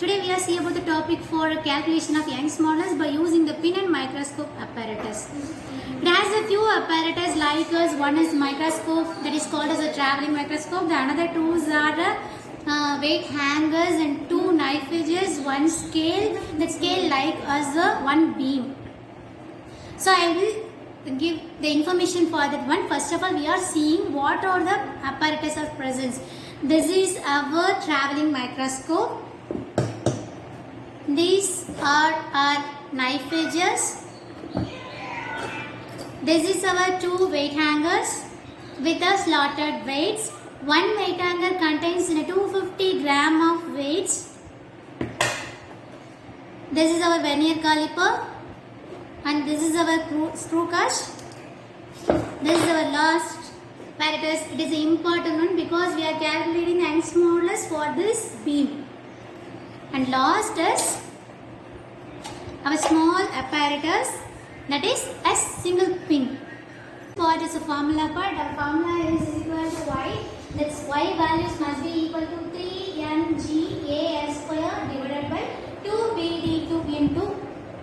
Today we are seeing about the topic for calculation of Young's modulus by using the pin and microscope apparatus. It has a few apparatus like us. One is microscope, that is called as a traveling microscope. The another tools are weight hangers and two knife edges, one scale, that scale like as a one beam. So I will give the information for that one. First of all, we are seeing what are the apparatus of presence. This is our traveling microscope. These are our knife edges. This is our two weight hangers with a slotted weights. One weight hanger contains 250 gram of weights. This is our vernier caliper and this is our screw cush. This is our last apparatus. It is an important one because we are calculating Young's modulus for this beam. And last is our small apparatus, that is a single pin. Part is a formula part. Our formula is equal to y. That's y values must be equal to 3mga square divided by 2bd2 into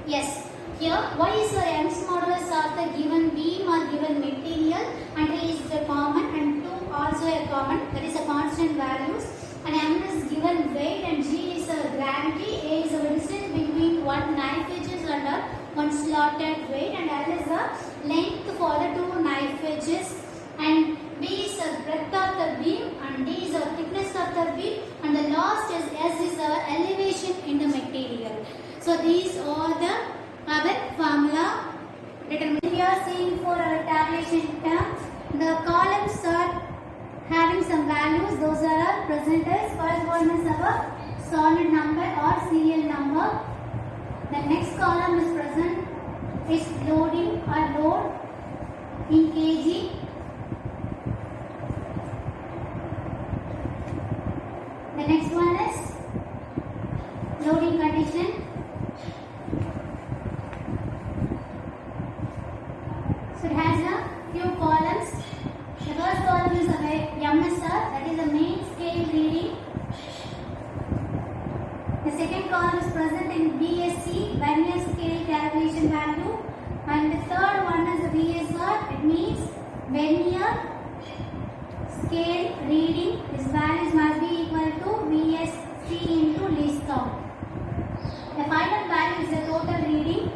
s. Here y is the Young's modulus of the given beam or given material, and a is the common and 2 also a common, that is a constant values, and m is given weight and g is a gravity, a is the distance between one knife edges and one slotted weight, and l is the length for the two knife edges, and b is the breadth of the beam, and d is the thickness of the beam, and the last is s is our elevation in the material. So these are the our formula written. We are seeing for our tabulation term, the columns are having some values. Those are our presenters. First one is our solid number or serial number. The next column is present is loading or load in kg. The next one is loading condition. So it has a few columns. The first column is a MSR, that is the main scale reading. The second column is present in BSC, vernier scale calculation value, and the third one is the VSR. It means vernier scale reading. Its values must be equal to VSC into least count. The final value is the total reading.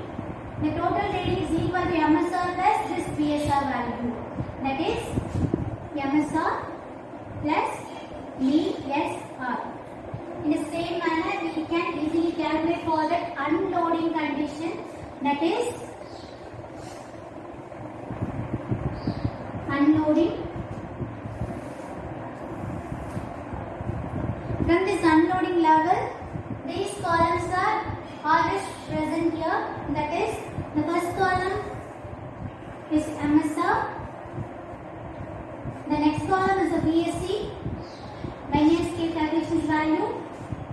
The total reading is equal to MSR plus this VSR value. That is MSR plus VSR. In the same manner, we can easily calculate for that unloading condition. That is unloading. From this unloading level, these columns are always present here. That is, the first column is MSR. The next column is the VSC, vernier scale calculation value.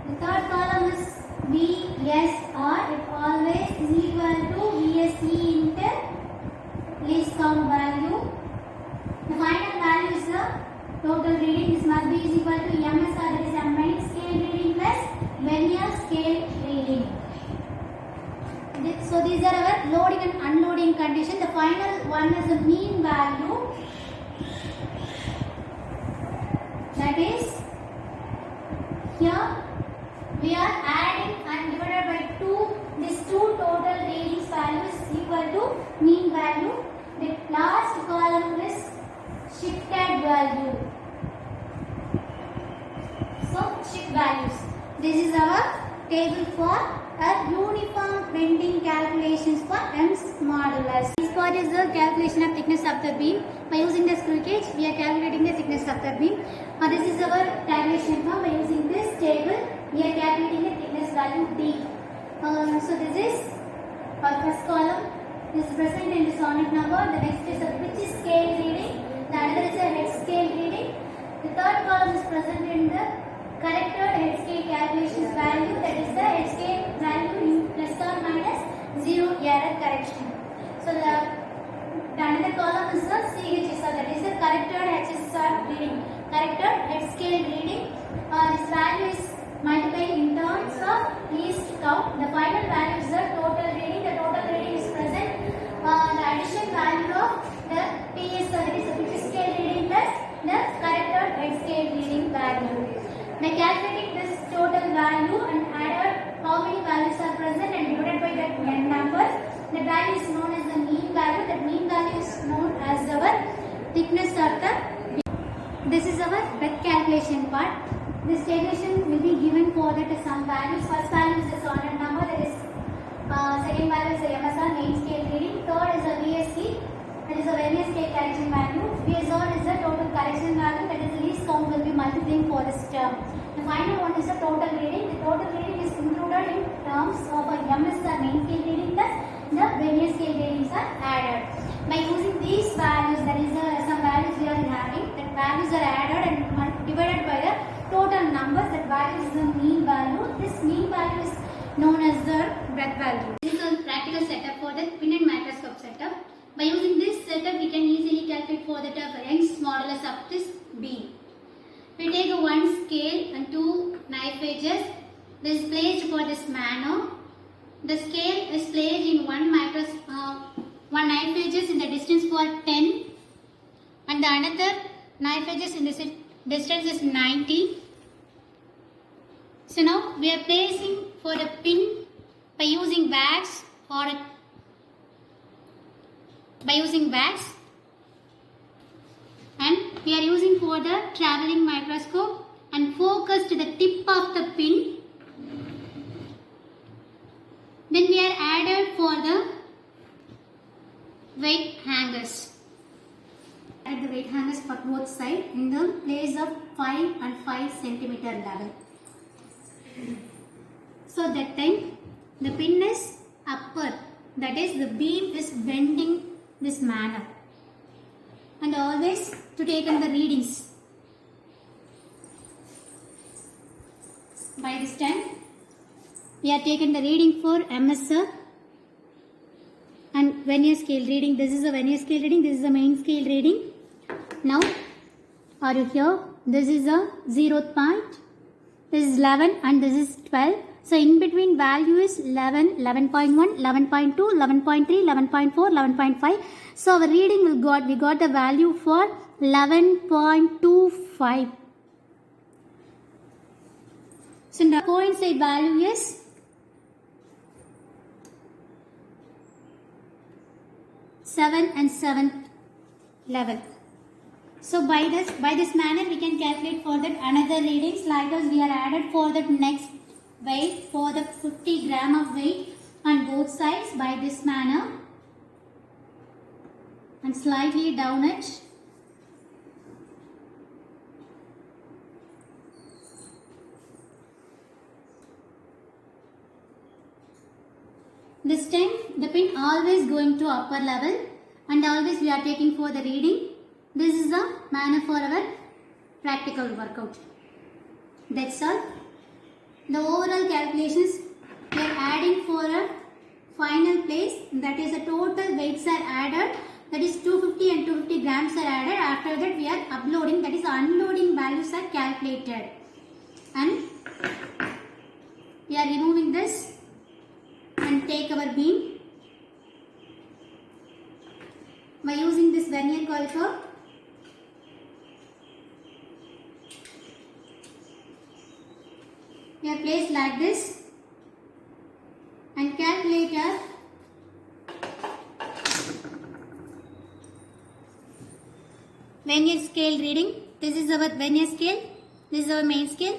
The third column is VSR. It always is equal to VSE into least count value. The final value is the total reading. This must be equal to MSR, that is a main scale reading plus vernier scale reading. So these are our loading and unloading condition. The final one is the mean value. That is, here we are adding and divided by 2. These two total readings values equal to mean value. The last column is shifted value. So shift values. This is our table for uniform bending calculations for Young's modulus. This part is the calculation of thickness of the beam. By using the screw gauge, we are calculating the thickness of the beam. This is our calculation form. By using this table, we are calculating the thickness value D. So this is our first column. This is present in the sonic number. The next is a pitch scale reading. The other is a head scale reading. The third column is present in the corrected head scale calculations value, that is the head scale value plus or minus 0 error correction. So the another column is the CHSR, that is the corrected HSR reading. Corrected head scale reading. This value is multiplied in terms of calculating this total value and added how many values are present and divided by that n numbers. The value is known as the mean value. That mean value is known as our thickness of the beam. This is our breadth calculation part. This calculation will be given for that some values. First value is the solid number, that is second value is the MSR, main scale reading. Third is the VSC, that is the vernier scale correction value. VSR is the total correction value, that is the least count will be multiplying for this term. The final one is the total reading. The total reading is included in terms of a MSR main scale reading plus the vernier scale readings are added. By using these values, that is some values we are having, that values are added and divided by the total numbers. That value is the mean value. This mean value is known as the breadth value. This is a practical setup for the pin and microscope setup. By using this setup, we can easily calculate for the Young's modulus of this beam. We take a one scale and two knife edges. This is placed for this manner. The scale is placed in one knife edges in the distance for 10, and the another knife edges in this distance is 90. So now we are placing for the pin by using wax and we are using for the travelling microscope and focus to the tip of the pin. Then we are added for the weight hangers. Add the weight hangers for both sides in the place of 5 and 5 centimeter level. So that time the pin is upper, that is the beam is bending this manner, and always to take in the readings. By this time we are taking the reading for MSR and vernier scale reading. This is a vernier scale reading, this is a main scale reading. Now are you here? This is a 0th point, this is 11 and this is 12. So in between value is 11, 11.1, 11.2, 11.3, 11.4, 11.5. So our reading we got the value for 11.25. So the coincide value is 7 and 7th level. So by this manner we can calculate for that another readings. Likewise we are added for that next weight for the 50 gram of weight on both sides by this manner and slightly down it. This time the pin always going to upper level and always we are taking for the reading. This is the manner for our practical workout. That's all. The overall calculations we are adding for a final place, that is the total weights are added, that is 250 and 250 grams are added. After that we are uploading, that is unloading values are calculated, and we are removing this and take our beam by using this vernier caliper. We are placed like this and calculate our vernier scale reading. This is our vernier scale, this is our main scale.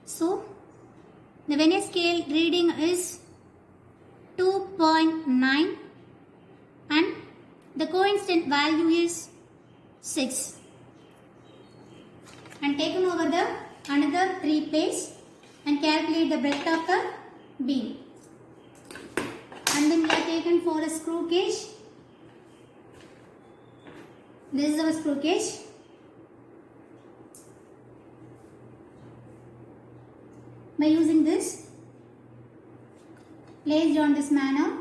So the vernier scale reading is 2.9 and the coincident value is 6, and taken over the another 3 plates and calculate the breadth of the beam, and then we are taken for a screw gauge. This is our screw gauge. By using this, placed on this manner,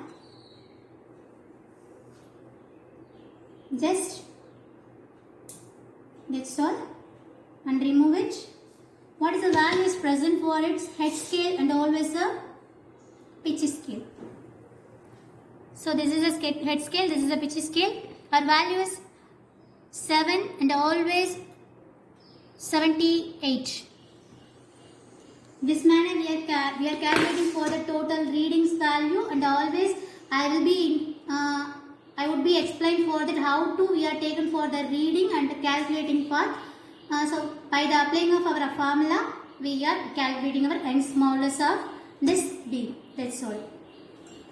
just that's all, and remove it. What is the value is present for its head scale and always a pitch scale. So this is a head scale, this is a pitch scale. Our value is 7 and always 78. This manner we are calculating for the total readings value, and always I would be explain for that how to we are taken for the reading and the calculating part. So by the applying of our formula, we are calculating our Young's modulus of this beam. That's all.